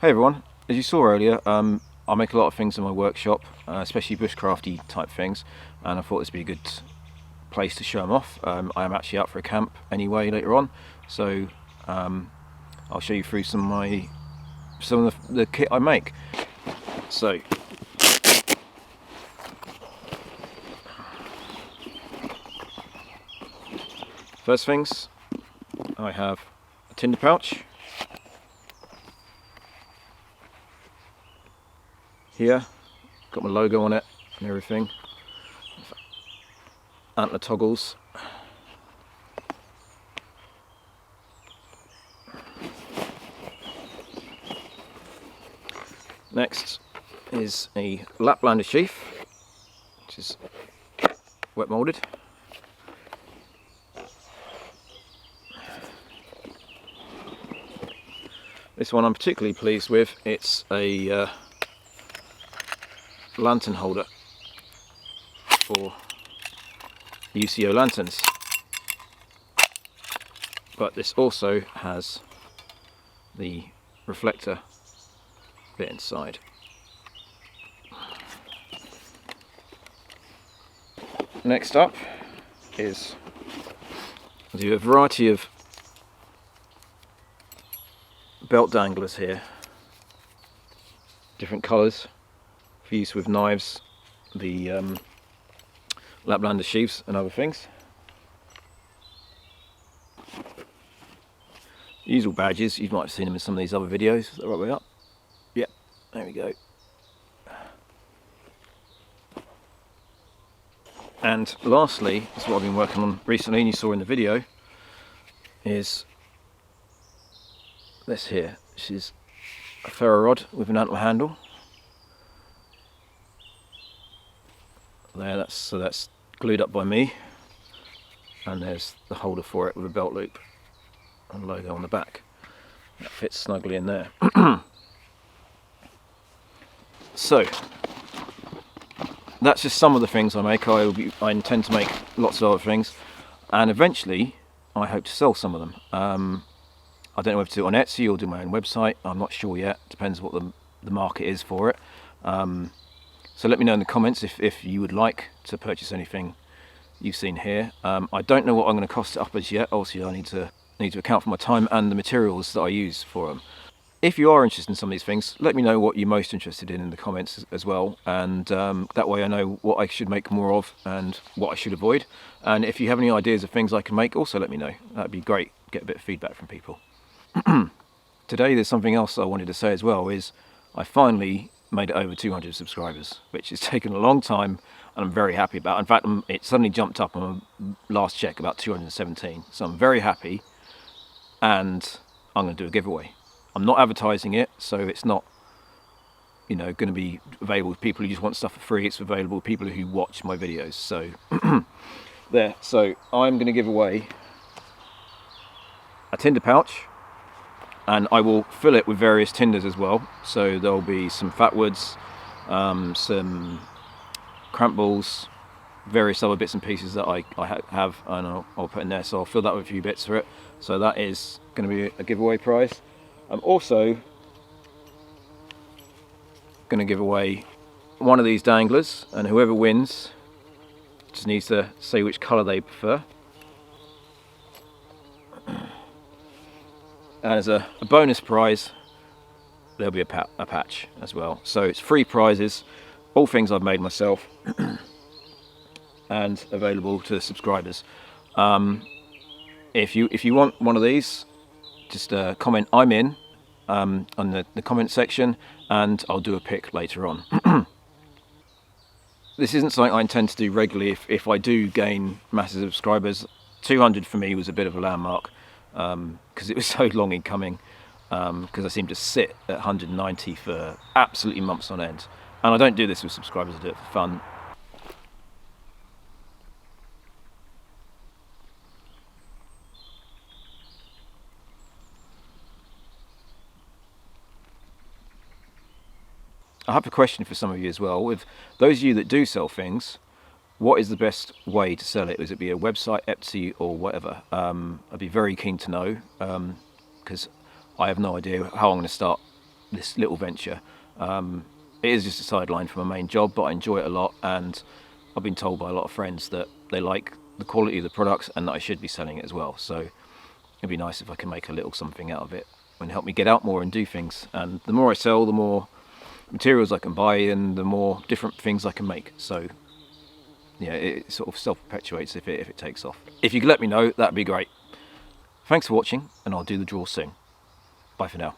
Hey everyone, as you saw earlier, I make a lot of things in my workshop, especially bushcrafty type things, and I thought this would be a good place to show them off. I am actually out for a camp anyway later on, so I'll show you through some of the kit I make. So, first things, I have a Tinder Pouch. Here, got my logo on it and everything. Antler toggles. Next is a Laplander sheath, which is wet moulded. This one I'm particularly pleased with. It's a lantern holder for UCO lanterns, but this also has the reflector bit inside. Next up is I do a variety of belt danglers here, different colours for use with knives, the Laplander sheaths and other things. Usual badges, you might have seen them in some of these other videos. They're right way up. Yep, there we go. And lastly, this is what I've been working on recently, and you saw in the video, is this here. This is a ferro rod with an antler handle. There, that's glued up by me, and there's the holder for it with a belt loop and logo on the back. That fits snugly in there. So that's just some of the things I make. I intend to make lots of other things, and eventually I hope to sell some of them. I don't know whether to do it on Etsy or do my own website. I'm not sure yet. Depends what the market is for it. So let me know in the comments if you would like to purchase anything you've seen here. I don't know what I'm going to cost it up as yet. Obviously I need to account for my time and the materials that I use for them. If you are interested in some of these things, let me know what you're most interested in the comments as well, and that way I know what I should make more of and what I should avoid. And if you have any ideas of things I can make, also let me know. That'd be great, get a bit of feedback from people. Today there's something else I wanted to say as well, is I finally made it over 200 subscribers, which has taken a long time and I'm very happy about. In fact, it suddenly jumped up on my last check about 217, so I'm very happy, and I'm going to do a giveaway. I'm not advertising it, so it's not, you know, going to be available to people who just want stuff for free. It's available to people who watch my videos. So there, so I'm going to give away a Tinder pouch, and I will fill it with various tinders as well. So there'll be some fat woods, some cramp balls, various other bits and pieces that I have, and I'll put in there. So I'll fill that with a few bits for it. So that is going to be a giveaway prize. I'm also going to give away one of these danglers, and whoever wins just needs to say which colour they prefer. And as a bonus prize, there'll be a patch as well. So it's free prizes, all things I've made myself, and available to subscribers. If you want one of these, just comment "I'm in" on the comment section, and I'll do a pic later on. This isn't something I intend to do regularly. If I do gain massive subscribers, 200 for me was a bit of a landmark, because it was so long in coming, because I seem to sit at 190 for absolutely months on end. And I don't do this with subscribers, I do it for fun. I have a question for some of you as well. With those of you that do sell things, what is the best way to sell it? Is it be a website, Etsy, or whatever? I'd be very keen to know, because I have no idea how I'm going to start this little venture. It is just a sideline from my main job, but I enjoy it a lot, and I've been told by a lot of friends that they like the quality of the products and that I should be selling it as well. So it'd be nice if I can make a little something out of it and help me get out more and do things. And the more I sell, the more materials I can buy and the more different things I can make. So yeah, it sort of self-perpetuates if it takes off. If you could let me know, that'd be great. Thanks for watching, and I'll do the draw soon. Bye for now.